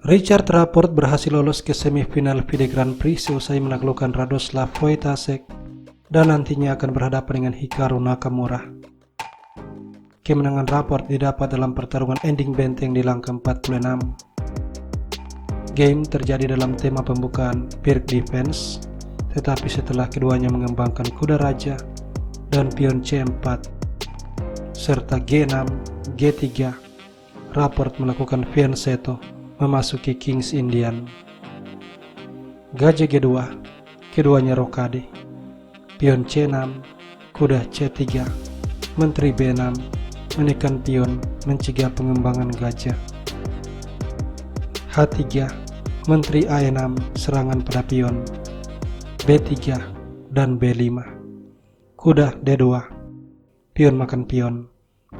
Richard Rapport berhasil lolos ke semifinal FIDE Grand Prix seusai menaklukkan Radoslav Wojtaszek dan nantinya akan berhadapan dengan Hikaru Nakamura. Kemenangan Rapport didapat dalam pertarungan ending benteng di langkah 46. Game terjadi dalam tema pembukaan Pirc Defense, tetapi setelah keduanya mengembangkan kuda raja dan pion C4 serta G6, G3, Rapport melakukan fianchetto memasuki King's Indian. Gajah G2, keduanya rokade, pion C6, kuda C3, menteri B6, menekan pion mencegah pengembangan gajah. H3, menteri A6, serangan pada pion, B3 dan B5, kuda D2, pion makan pion,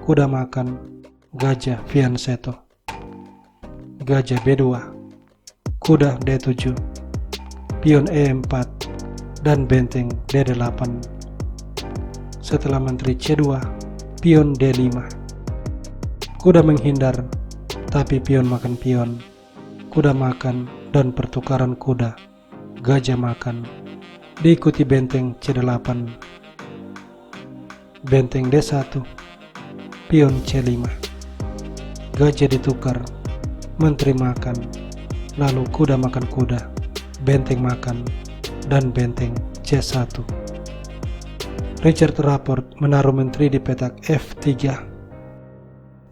kuda makan, gajah fianchetto. Gajah B2, kuda D7, pion E4, dan benteng D8. Setelah menteri C2, pion D5. Kuda menghindar, tapi pion makan pion, kuda makan, dan pertukaran kuda, gajah makan, diikuti benteng C8. Benteng D1, pion C5. Gajah ditukar, menteri makan, lalu kuda makan kuda, benteng makan, dan benteng C1. Richard Rapport menaruh menteri di petak F3,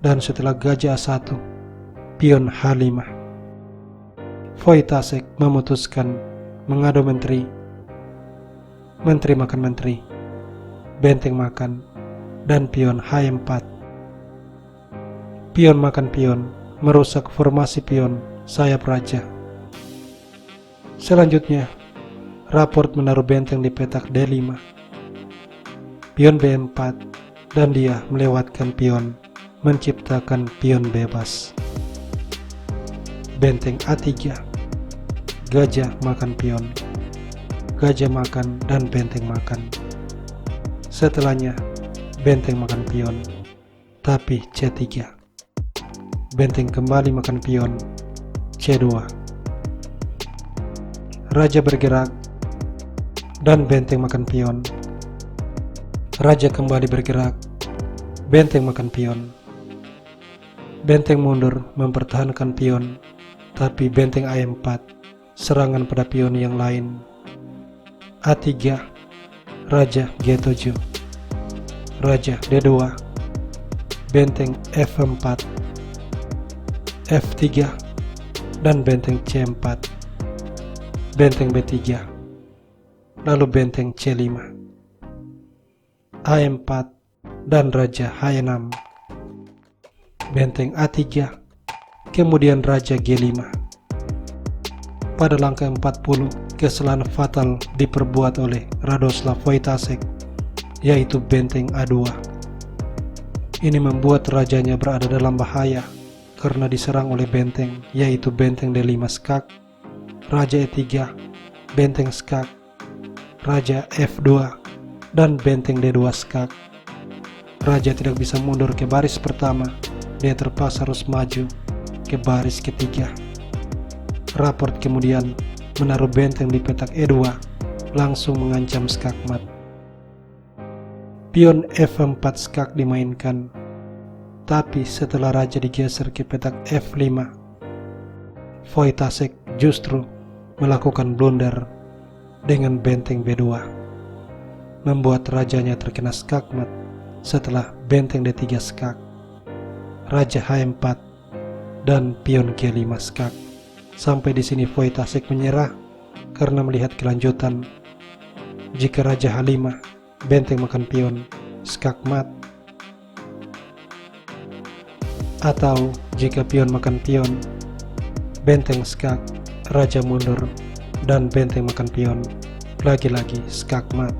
dan setelah gajah A1, pion H5. Wojtaszek memutuskan mengadu menteri, menteri makan menteri, benteng makan, dan pion H4. Pion makan pion merusak formasi pion sayap raja. Selanjutnya, Rapport menaruh benteng di petak D5, pion B4, dan dia melewatkan pion, menciptakan pion bebas. Benteng A3, gajah makan pion, gajah makan, dan benteng makan. Setelahnya, benteng makan pion, tapi C3. Benteng kembali makan pion, C2. Raja bergerak, dan benteng makan pion. Raja kembali bergerak, benteng makan pion. Benteng mundur mempertahankan pion, tapi benteng A4 serangan pada pion yang lain. A3, raja G7. Raja D2, benteng F4, F3, dan benteng C4, benteng B3, lalu benteng C5, A4, dan raja H6, benteng A3, kemudian raja G5. Pada langkah 40, kesalahan fatal diperbuat oleh Radoslav Wojtaszek, yaitu benteng A2. Ini membuat rajanya berada dalam bahaya karena diserang oleh benteng, yaitu benteng D5 skak, raja E3, benteng skak, raja F2, dan benteng D2 skak. Raja tidak bisa mundur ke baris pertama, dia terpaksa harus maju ke baris ketiga. Rapport kemudian menaruh benteng di petak E2, langsung mengancam skakmat. Pion F4 skak dimainkan, tapi setelah raja digeser ke petak F5, Wojtaszek justru melakukan blunder dengan benteng B2, membuat rajanya terkena skakmat setelah benteng D3 skak, raja H4, dan pion G5 skak. Sampai di sini Wojtaszek menyerah karena melihat kelanjutan. Jika raja H5, benteng makan pion, skakmat. Atau jika pion makan pion, benteng skak, raja mundur, dan benteng makan pion, lagi-lagi skakmat.